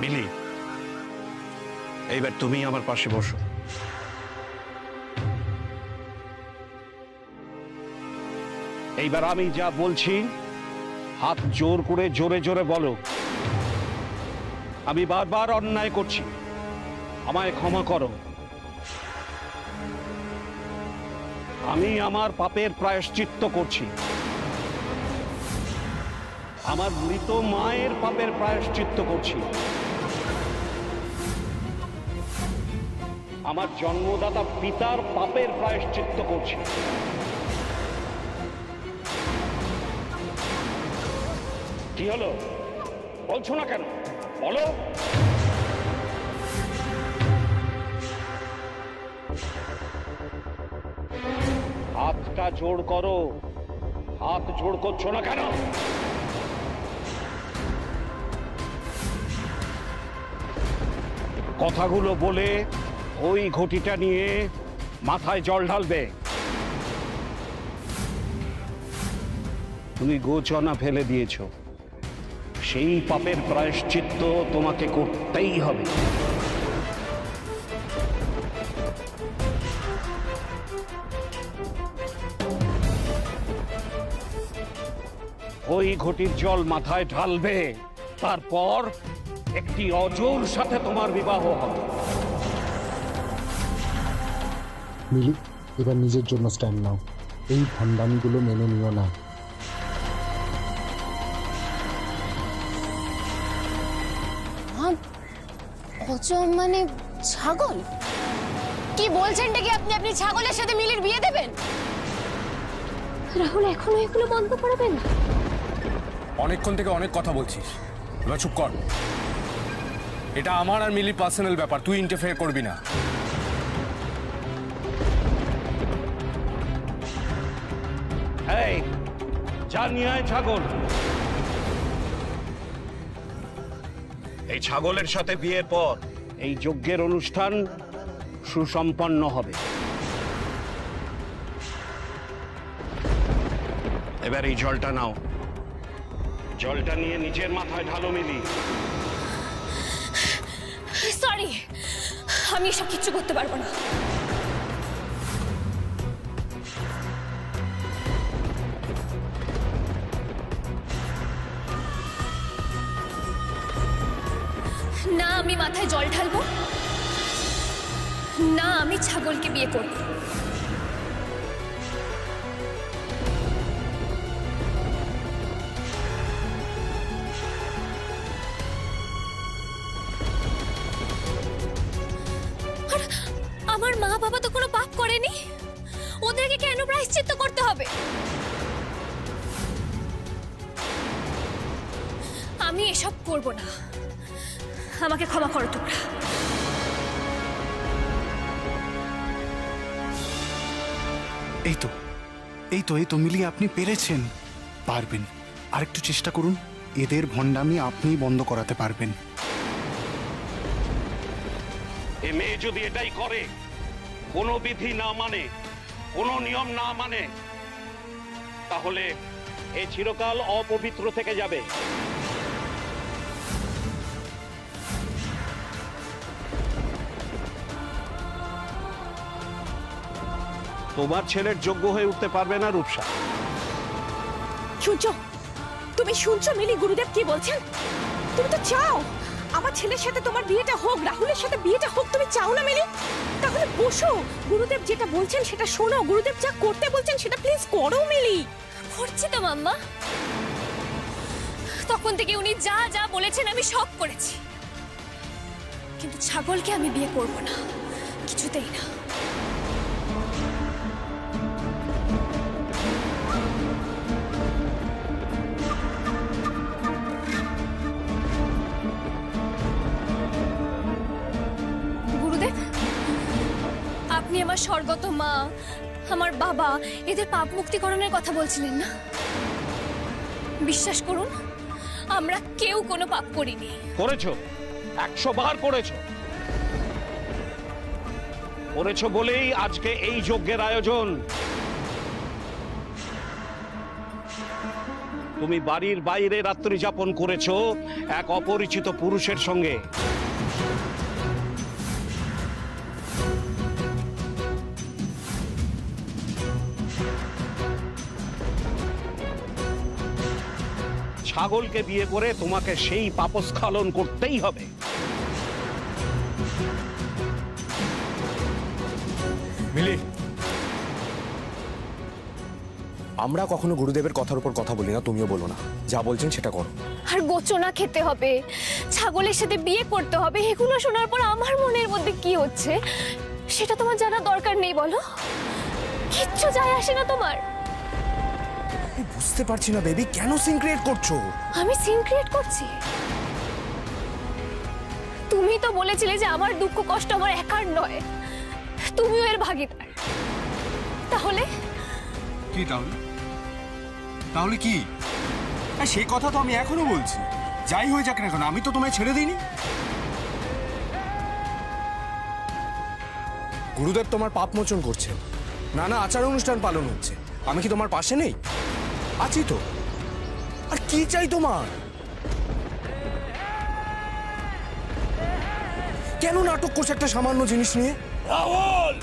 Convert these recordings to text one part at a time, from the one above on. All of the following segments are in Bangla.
মিলি, এইবার তুমি আমার পাশে বসো। এইবার আমি যা বলছি হাত জোর করে জোরে জোরে বলো। আমি বারবার অন্যায় করছি, আমায় ক্ষমা করো। আমি আমার পাপের প্রায়শ্চিত্ত করছি, আমার মৃত মায়ের পাপের প্রায়শ্চিত্ত করছি, আমার জন্মদাতা পিতার পাপের প্রায়শ্চিত্ত করছি। কি হলো, বলছো না কেন? বলো। হাতটা জোড় করো। হাত জোড় করছো না কেন? কথাগুলো বলে ওই ঘটিটা নিয়ে মাথায় জল ঢালবে। তুমি গোচনা ফেলে দিয়েছো, সেই পাপের প্রায়শ্চিত্ত তোমাকে করতেই হবে। ওই ঘটির জল মাথায় ঢালবে, তারপর একটি অজর সাথে তোমার বিবাহ হবে। মিলি, এবার নিজের জন্য স্ট্যান্ড নাও। এই ভণ্ডামিগুলো মেনে নিও না। মানে ছাগল? কি বলছেন কি আপনি? আপনি ছাগলের সাথে মিলির বিয়ে দেবেন? রাহুল, এখনো এগুলো বন্ধ করবেন? অনেকক্ষণ থেকে অনেক কথা বলছিস, এবার চুপ কর। এটা আমার আর মিলির পার্সোনাল ব্যাপার, তুই ইন্টারফেয়ার করবি না। এই যা নিয়ে আয় ছাগল। এই ছাগলের সাথে বিয়ের পর এই যজ্ঞের অনুষ্ঠান সুসম্পন্ন হবে। এবার এই জলটা নাও, জলটা নিয়ে নিজের মাথায় ঢালো মিলি। সরি, আমি এসব কিচ্ছু করতে পারবো না। না আমি মাথায় জল ঢালবো, না আমি ছাগলকে বিয়ে করব। আমার মা বাবা তো কোনো পাপ করেনি, ওদেরকে কেন প্রায়শ্চিত্ত করতে হবে? আমি এসব করব না, আমাকে ক্ষমা করো তোমরা। এই তো মিলি, আপনি পেরেছেন, পারবেন। আরেকটু চেষ্টা করুন, এদের ভণ্ডামি আপনি বন্ধ করাতে পারবেন। এ মেয়ে যদি এটাই করে, কোনো বিধি না মানে, কোনো নিয়ম না মানে, তাহলে এ চিরকাল অপবিত্র থেকে যাবে। তোমার ছেলের যোগ্য হয়ে উঠতে পারবে না রূপসা। শুনছো? তুমি শুনছো মিলি গুরুদেব কি বলছেন? তুমি তো চাও আমার ছেলের সাথে তোমার বিয়েটা হোক, রাহুলের সাথে বিয়েটা হোক। তুমি চাও না মিলি? তাহলে বসো, গুরুদেব যেটা বলছেন সেটা শোনো। গুরুদেব যা করতে বলছেন সেটা প্লিজ করো মিলি। করছি তো মাম্মা, তখন থেকে উনি যা যা বলেছেন আমি সব করেছি, কিন্তু ছাগলকে আমি বিয়ে করব না, কিছুতেই না। গুরুদেব, আপনি আমার স্বর্গত মা, আমার বাবা, এদের পাপ মুক্তিকরণের কথা বলছিলেন না? বিশ্বাস করুন, আমরা কেউ কোনো পাপ করিনি। করেছো, 100 বার করেছো। করেছো বলেই আজকে এই যজ্ঞের আয়োজন। তুমি বাড়ির বাইরে রাত্রি যাপন করেছো এক অপরিচিত পুরুষের সঙ্গে। ছাগলকে বিয়ে করে তোমাকে সেই পাপস্খলন করতেই হবে। মিলি, আমরা কখনো গুরুদেবের কথার উপর কথা বলি না, তুমিও বলো না। যা বলছেন সেটা করো। আর গোচনা খেতে হবে, ছাগলের সাথে বিয়ে করতে হবে, এগুলো শোনার পর আমার মনের মধ্যে কি হচ্ছে সেটা তোমার জানা দরকার নেই বলো? কিচ্ছু যায় আসে না তোমার। বুঝতে পারছি না বেবি, কেন সিন ক্রিয়েট করছো? আমি সিন ক্রিয়েট করছি? তুমি তো বলেছিলে যে আমার দুঃখ কষ্ট আমার একার নয়, তুমিও এর ভাগীদার। তাহলে কি তাহলে কি? সে কথা তো আমি এখনো বলছি, যাই হয়ে যাক না কেন আমি তো তোমায় ছেড়ে দিইনি। গুরুদেব তোমার পাপ মোচন করছেন, নানা আচার অনুষ্ঠান পালন হচ্ছে, আমি কি তোমার পাশে নেই? আছি তো। আর কি চাই তোমার? কেন নাটক করছে একটা সামান্য জিনিস নিয়ে? Rahul,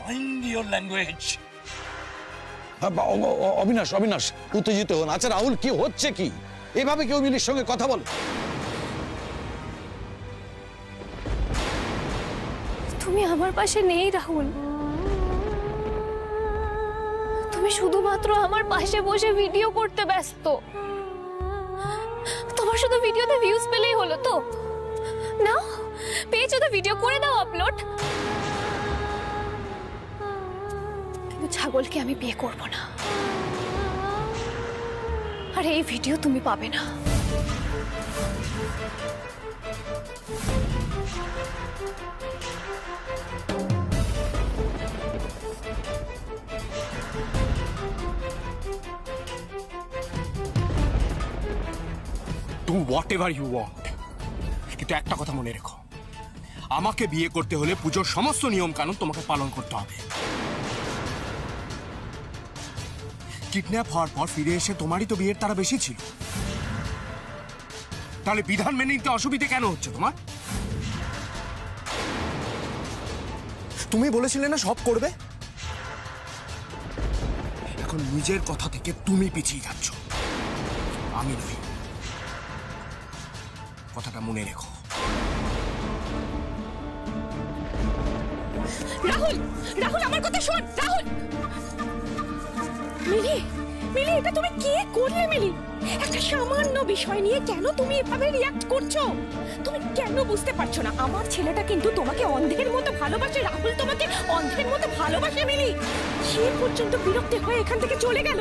mind your language. Abinash Abinash উত্তেজিত হন। আচ্ছা রাহুল, কি হচ্ছে কি? এভাবে কেউ মিলির সঙ্গে কথা বল? তুমি আমার পাশে নেই রাহুল, তুমি শুধুমাত্র আমার পাশে বসে ভিডিও করতে ব্যস্ত। তোমার শুধু ভিডিওতে ভিউজ পেলেই হলো তো? নাও, পেয়েছো তো, ভিডিও করে দাও আপলোড। কিন্তু ছাগলকে আমি বিয়ে করব না, আর এই ভিডিও তুমি পাবে না। Do whatever you want, কিন্তু একটা কথা মনে রেখো, আমাকে বিয়ে করতে হলে পুজোর সমস্ত নিয়ম কানুন তোমাকে পালন করতে হবে। কিডন্যাপ হওয়ার পর ফিরে এসে তোমারই তো বিয়ের তারা বেশি ছিল, তাহলে বিধান মেনে নিতে অসুবিধে কেন হচ্ছে তোমার? তুমি বলেছিলে না সব করবে, এখন নিজের কথা থেকে তুমি পিছিয়ে যাচ্ছ, আমি নই। কথাটা মনে রেখো। রাহুল, রাহুল আমার কথা শোন। রাহুল, মিলি, মিলি এটা তুমি কি করলে মিলি? একটা সামান্য বিষয় নিয়ে কেন তুমি এভাবে রিঅ্যাক্ট করছো? তুমি কেন বুঝতে পারছো না? আমার ছেলেটা কিন্তু তোমাকে অন্ধের মতো ভালোবাসে। রাহুল তোমাকে অন্ধের মতো ভালোবাসে মিলি। সে পর্যন্ত বিরক্ত হয়ে এখান থেকে চলে গেল।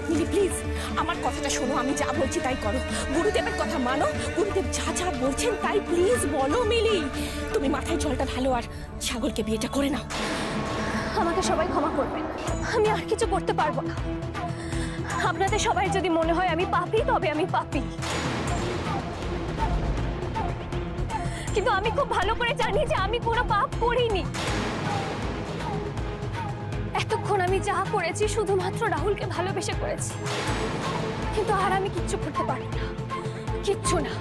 মিলি প্লিজ আমার কথাটা শোনো, আমি যা বলছি তাই করো। গুরুদেবের কথা মানো, গুরুদেব যা যা বলছেন তাই প্লিজ বলো মিলি। তুমি মাথায় জলটা ভালো আর ছাগলকে বিয়েটা করে নাও। আমাকে সবাই ক্ষমা করবেন, আমি আর কিছু করতে পারবো না। আপনাদের সবাই যদি মনে হয় আমি পাপী, তবে আমি পাপী, কিন্তু আমি খুব ভালো করে জানি যে আমি কোনো পাপ করিনি। এতক্ষণ আমি যা করেছি শুধুমাত্র রাহুলকে ভালোবেসে করেছি, কিন্তু আর আমি কিচ্ছু করতে পারি না, কিচ্ছু না।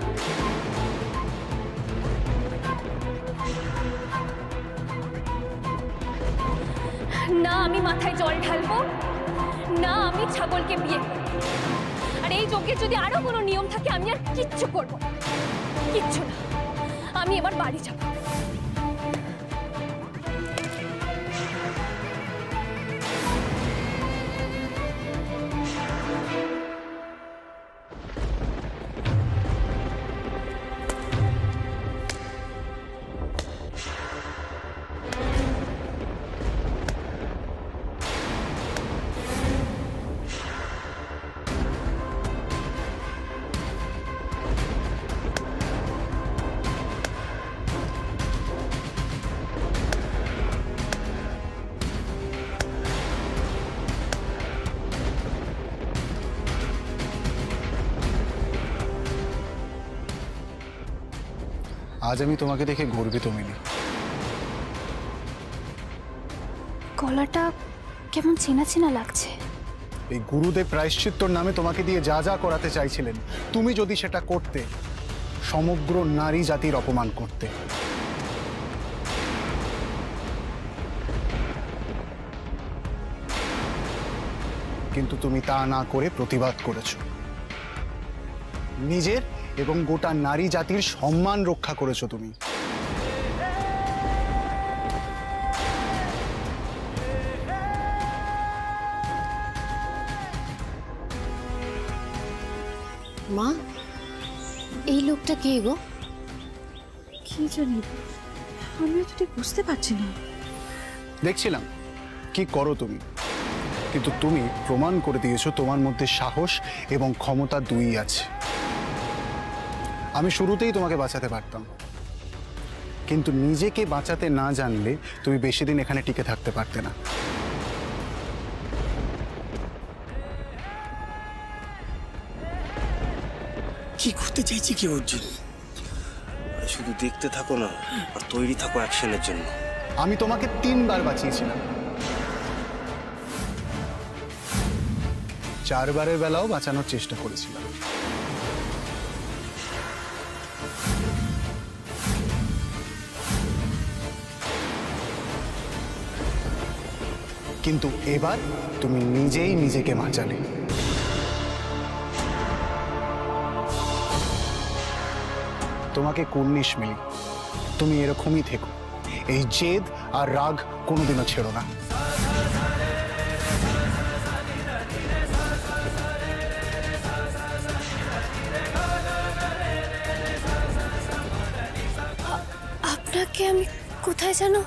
না আমি মাথায় জল ঢালবো, না আমি ছাগলকে বিয়ে করব। আর এই যজ্ঞের যদি আরো কোনো নিয়ম থাকে আমি আর কিচ্ছু করব না, কিচ্ছু না। আমি এবার বাড়ি যাব। আজ আমি তোমাকে দেখে গর্বিত মিলি। গলাটা কেমন চেনা চেনা লাগছে। এই গুরুদেব প্রায়শ্চিত্তর নামে তোমাকে দিয়ে যা যা করাতে চাইছিলেন, তুমি যদি সেটা করতে, সমগ্র নারী জাতির অপমান করতে। কিন্তু তুমি তা না করে প্রতিবাদ করেছো, নিজের এবং গোটা নারী জাতির সম্মান রক্ষা করেছো তুমি। মা, এই লোকটা কে গো? কি জানি, আমিও তো ঠিক বুঝতে পারছি না। দেখছিলাম কি করো তুমি, কিন্তু তুমি প্রমাণ করে দিয়েছো তোমার মধ্যে সাহস এবং ক্ষমতা দুই আছে। আমি শুরুতেই তোমাকে বাঁচাতে পারতাম, কিন্তু নিজেকে বাঁচাতে না জানলে তুমি বেশি দিন এখানে টিকে থাকতে পারতে না। কি করতে চাইছি কি অর্জুন? শুধু দেখতে থাকো না, আর তৈরি থাকো অ্যাকশনের জন্য। আমি তোমাকে 3 বার বাঁচিয়েছিলাম, 4 বারের বেলাও বাঁচানোর চেষ্টা করেছিলাম। কিন্তু এবার তুমি নিজেই নিজেকে বাঁচালে। তোমাকে কুর্নিশ মিলি, তুমি এরকমই থেকো, এই জেদ আর রাগ কোনোদিনও ছেড়ো না। আপনাকে আমি কোথায় জানো?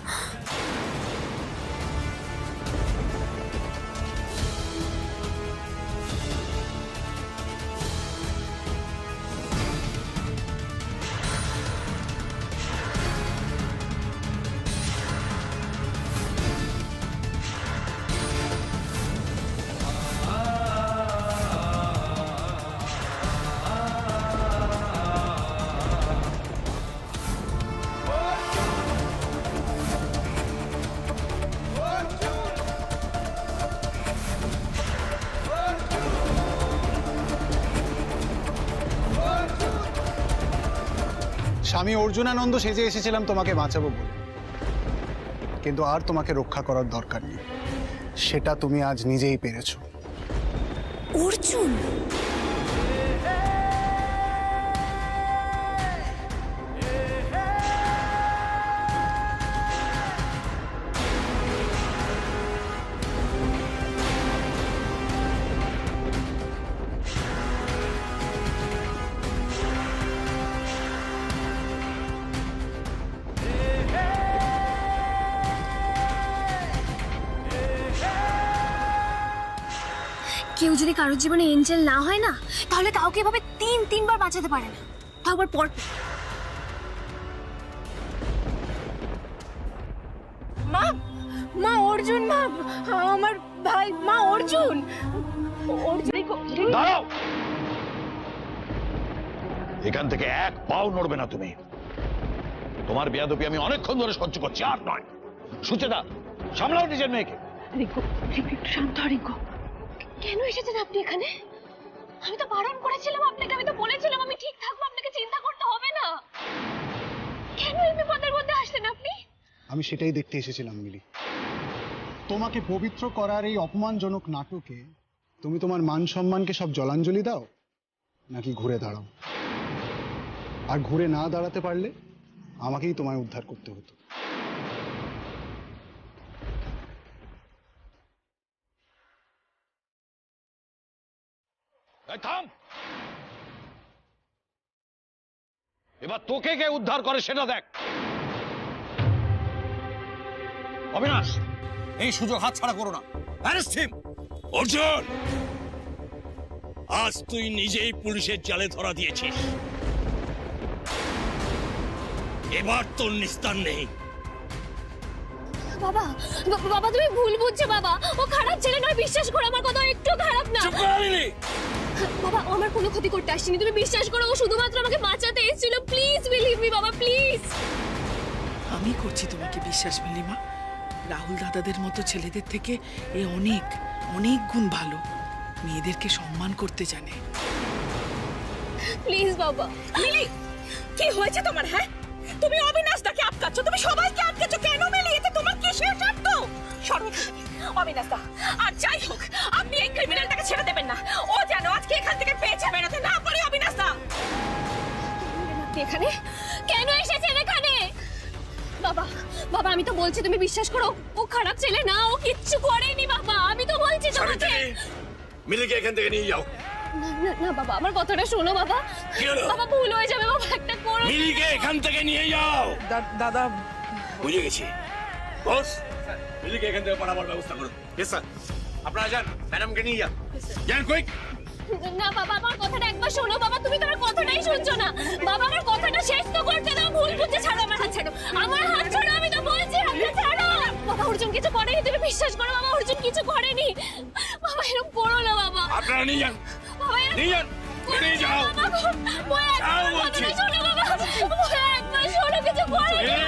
স্বামী অর্জুনানন্দ সেজে এসেছিলাম তোমাকে বাঁচাবো বলে, কিন্তু আর তোমাকে রক্ষা করার দরকার নেই, সেটা তুমি আজ নিজেই পেরেছো। অর্জুন, কেউ যদি কারোর জীবনে এঞ্জেল না হয় না, তাহলে কাউকে এভাবে 3 বার বাঁচাতে পারে না। তাও আবার পর মা, মা অর্জুন, মা আমার ভাই, মা অর্জুন, দাঁড়াও! এখান থেকে এক পাও নড়বে না তুমি। তোমার বেয়াদবি আমি অনেকক্ষণ ধরে সহ্য করছি, আর নয়। সুচেতা, সামলাও নিজের মেয়েকে। রিঙ্কু, একটু শান্ত হ রিঙ্কু। কেন এসেছেন আপনি এখানে? আমি তো বারণ করেছিলাম আপনাকে, আমি তো বলেছিলাম আমি ঠিক থাকবো, আপনাকে চিন্তা করতে হবে না। কেন এই বিপদের মধ্যে আসলেন আপনি? আমি সেটাই দেখতে এসেছিলাম মিলি। তোমাকে পবিত্র করার এই অপমানজনক নাটকে তুমি তোমার মান সম্মানকে সব জলাঞ্জলি দাও, নাকি ঘুরে দাঁড়াও? আর ঘুরে না দাঁড়াতে পারলে আমাকেই তোমায় উদ্ধার করতে হতো। থাম! এবার তোকে কে উদ্ধার করে সেটা দেখ। অবিনাশ, এই সুযোগ হাতছাড়া করো না। Arrest him! অর্জুন, আজ তুই নিজেই পুলিশের জালে ধরা দিয়েছিস। এবার তোর নিস্তার নেই। বাবা, বাবা তুমি ভুল বুঝছো বাবা। ও খারাপ ছেলে নয়, বিশ্বাস করো আমার কথা, একটু খারাপ না। চুপ কর লিলি। বাবা, ও আমার কোনো ক্ষতি করতে আসেনি, তুমি বিশ্বাস করো। ও শুধুমাত্র আমাকে বাঁচাতে এসেছিল। প্লিজ বিলিভ মি বাবা, প্লিজ। আমি করছি তোমাকে বিশ্বাস মিলিমা। রাহুল দাদাদের মতো ছেলেদের থেকে এ অনেক অনেক গুণ ভালো। মেয়েদেরকে সম্মান করতে জানে। প্লিজ বাবা। মিলি, কি হয়েছে তোমার? হ্যাঁ, তুমি অবিনাশ দাকে আটকাচ্ছ, তুমি সবাইকে আটকাচ্ছ কেন মিলি? এতে তোমার কিসের স্বার্থ? অবিনাশ দা, আর যাই হোক আপনি এই ক্রিমিনালটাকে ছেড়ে দেবেন না। ও যেন আজকে এখান থেকে বেঁচে বেরোতে না পারে। অবিনাশ দা, আপনি এখানে কেন এসেছেন এখানে? বাবা, বাবা আমি তো বলছি তুমি বিশ্বাস করো, ও খারাপ ছেলে না, ও কিচ্ছু করেনি বাবা, আমি তো বলছি তোমাকে। মিলিকে এখান থেকে নিয়ে যাও। না না না বাবা, আমার কথাটা শোনো বাবা। বাবা ভুল হয়ে যাবে বাবা, একটা করো। মিলিকে এখান থেকে নিয়ে যাও। দাদা, বুঝে গেছি বস, মিলিকে এখান থেকে পাঠাবার ব্যবস্থা করুন। ইয়েস স্যার, আপনারা যান, ম্যাডামকে নিয়ে যান, যান কুইক। না বাবা, আমার কথাটা একবার শোনো বাবা, তুমি তো আমার কথাটাই শুনছো না বাবা, আমার কথাটা শেষ তো করতে দাও। ভুল বুঝতে, ছাড়ো আমার হাত, ছাড়ো আমার হাত, ছাড়ো, আমি তো বলছি হাতটা ছাড়ো। বাবা অর্জুন কিছু করেনি, তুমি বিশ্বাস করো বাবা, অর্জুন কিছু করেনি বাবা, এরকম করো না বাবা। আপনারা নিয়ে যান, বাবা নিয়ে যান, নিয়ে যাও। যাও বলছি। শোনো বাবা, একবার শোনো, কিছু করেনি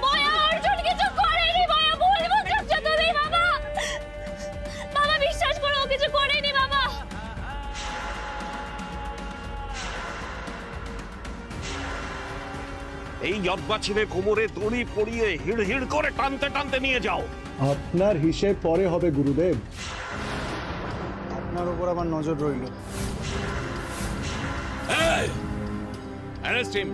বয়া, অর্জুন কিছু করেনি বয়া, ভুল বুঝছো তুমি বাবা। বাবা বিশ্বাস করো, ও কিছু করেনি বাবা। এই জব্বাছিরে কোমরে দড়ি পরিয়ে হিড় হিড় করে টানতে টানতে নিয়ে যাও। আপনার হিসেব পরে হবে গুরুদেব, আপনার উপর আমার নজর রইল। এই, অ্যারেস্ট হিম।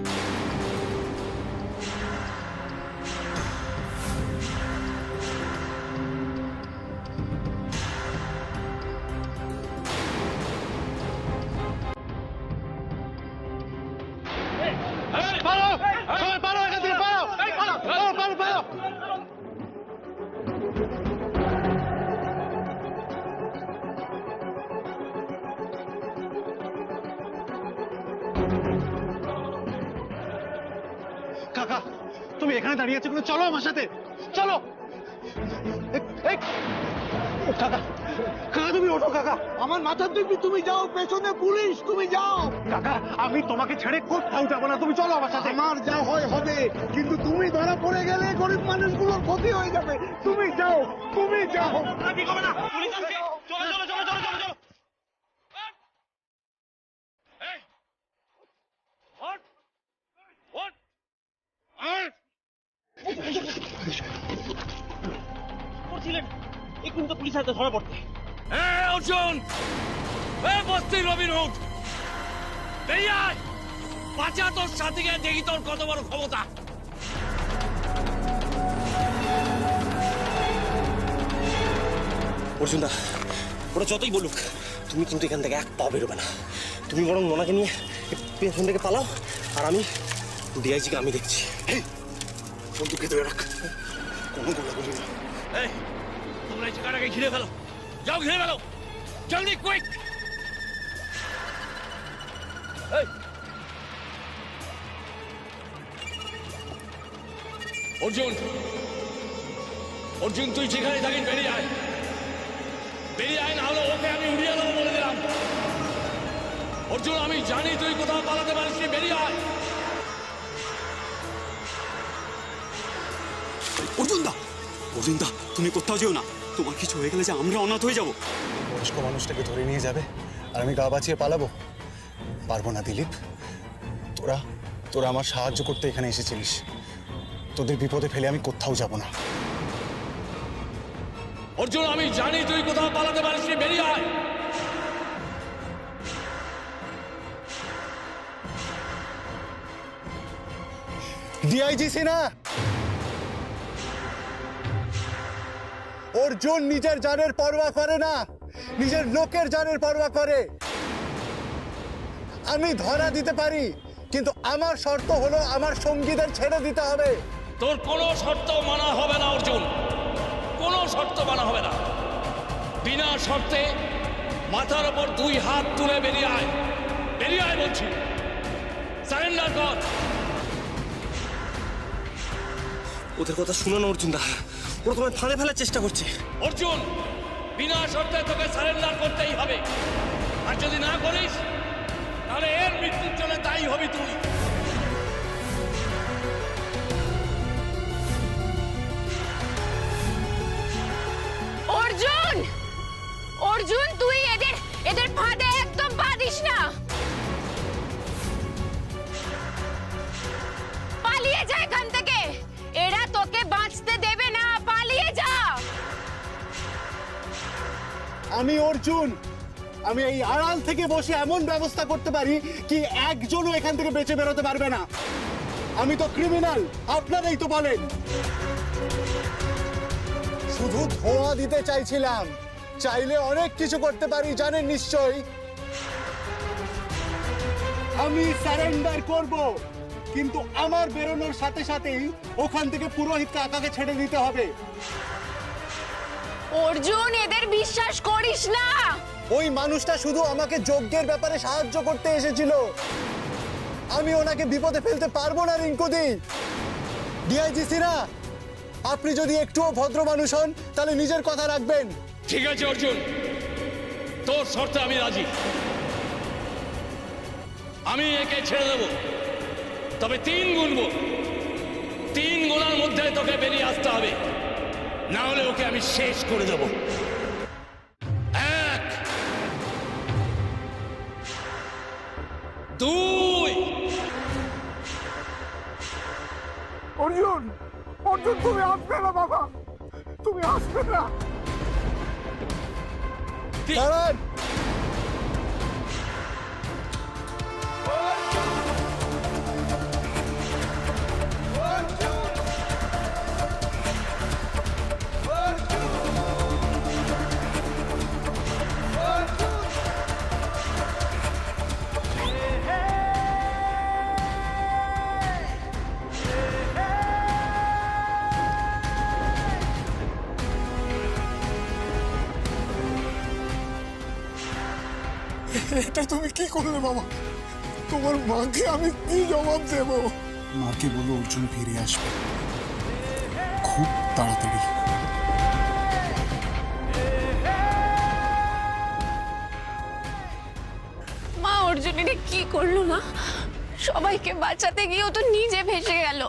কাকা, তুমি এখানে দাঁড়িয়ে আছো কেন? চলো আমার সাথে, চলো। কাকা, কাকা তুমি ওঠো কাকা, আমার মাথার দিব্যি, তুমি যাও, পেছনে পুলিশ, তুমি যাও। কাকা আমি তোমাকে ছেড়ে কোথাও যাবো না, তুমি চলো আমার সাথে। আমার যা হয় হবে, কিন্তু তুমি ধরা পড়ে গেলে গরিব মানুষগুলোর ক্ষতি হয়ে যাবে। তুমি যাও, তুমি যাও। কি করবে না, পুলিশ আসছে, চলো চলো চলো চলো চলো চলো। করছিলেন এখন তো পুলিশ হাতে ধরা পড়তে। হ্যাঁ অর্জুন, এই বস্তি রবিন হুড, বেরিয়ে আয়, বাঁচা তোর সাথীকে, দেখি তোর কত বড় ক্ষমতা। অর্জুন দা, ওরা যতই বলুক তুমি কিন্তু এখান থেকে এক পা বেরোবে না। তুমি বরং মোনাকে নিয়ে পেছন থেকে পালাও, আর আমি ডিআইজিকে আমি দেখছি। বন্দুককে ধরে রাখ, কোনো গোলাগুলি না। এই তোমরা এই জায়গাটাকে ঘিরে ফেলো, যাও ঘিরে ফেলো, জলদি কুইক। অর্জুন, অর্জুন তুই যেখানে থাকিস বেরিয়ে আয়, বেরিয়ে আয়, না হলে ওকে আমি উড়িয়ে দেবো বলে দিলাম। অর্জুন আমি জানি তুই কোথাও পালাতে পারিস, বেরিয়ে আয়। অর্জুন দা, অর্জুন দা তুমি কোথাও যেও না, তোমার কিছু হয়ে গেলে যে আমরা অনাথ হয়ে যাবো। বয়স্ক মানুষটাকে ধরে নিয়ে যাবে আর আমি গা বাঁচিয়ে পালাবো? পারবো না দিলীপ। তোরা তোরা আমার সাহায্য করতে এখানে এসেছিলিস, তোদের বিপদে ফেলে আমি কোথাও যাব না। অর্জুন আমি জানি তুই কোথাও পালাতে পারিস, বেরিয়ে আয়। ডিআইজি সিনহা, অর্জুন নিজের জানের পরোয়া করে না, নিজের লোকের জানের পরোয়া করে। আমি ধরা দিতে পারি, কিন্তু আমার শর্ত হলো আমার সঙ্গীদের ছেড়ে দিতে হবে। তোর কোনো শর্ত মানা হবে না অর্জুন, কোনো শর্ত মানা হবে না। বিনা শর্তে মাথার উপর দুই হাত তুলে বেরিয়ে আয়, বেরিয়ে আয় বলছি, সারেন্ডার কর। ওদের কথা শুনো না অর্জুন দা, ওরা তোমায় ফাঁদে ফেলার চেষ্টা করছে। অর্জুন বিনা শর্তে তোকে সারেন্ডার করতেই হবে, আর যদি না করিস তাহলে এর মৃত্যুর জন্য দায়ী হবি তুই। অর্জুন, অর্জুন তুই আমি অর্জুন, আমি এই আড়াল থেকে বসে এমন ব্যবস্থা করতে পারি কি একজনও এখান থেকে বেঁচে বেরোতে পারবে না। আমি তো ক্রিমিনাল, আপনারাই তো বলেন। শুধু ধোঁয়া দিতে চাইছিলাম, চাইলে অনেক কিছু করতে পারি, জানেন নিশ্চয়ই। আমি সারেন্ডার করব, কিন্তু আমার বেরোনোর সাথে সাথেই ওখান থেকে পুরোহিত কাকাকে ছেড়ে দিতে হবে। অর্জুন, এদের বিশ্বাস করিস না। ওই মানুষটা শুধু আমাকে যজ্ঞের ব্যাপারে সাহায্য করতে এসেছিল, আমি ওনাকে বিপদে ফেলতে পারবো না। রিঙ্কুদি, ডিআইজি সিরা, আপনি যদি একটুও ভদ্র মানুষ হন তাহলে নিজের কথা রাখবেন। ঠিক আছে অর্জুন, তোর শর্তে আমি রাজি। আমি একে ছেড়ে দেব, তবে 3 গুনবো। 3 গোনার মধ্যে তোকে বেরিয়ে আসতে হবে, না হলে ওকে আমি শেষ করে দেব। 1 2 অর্জুন, অর্জুন তুমি আসবে না বাবা, তুমি আসবে না। দাঁড়ান, এটা তুমি কি করলে বাবা? তোমার মাকে আমি কি জবাব দেব? মাকে বলো অর্জুন ফিরে আসবে খুব তাড়াতাড়ি। মা, অর্জুন এটা কি করলো মা? সবাইকে বাঁচাতে গিয়ে ও তো নিজে ভেসে গেল।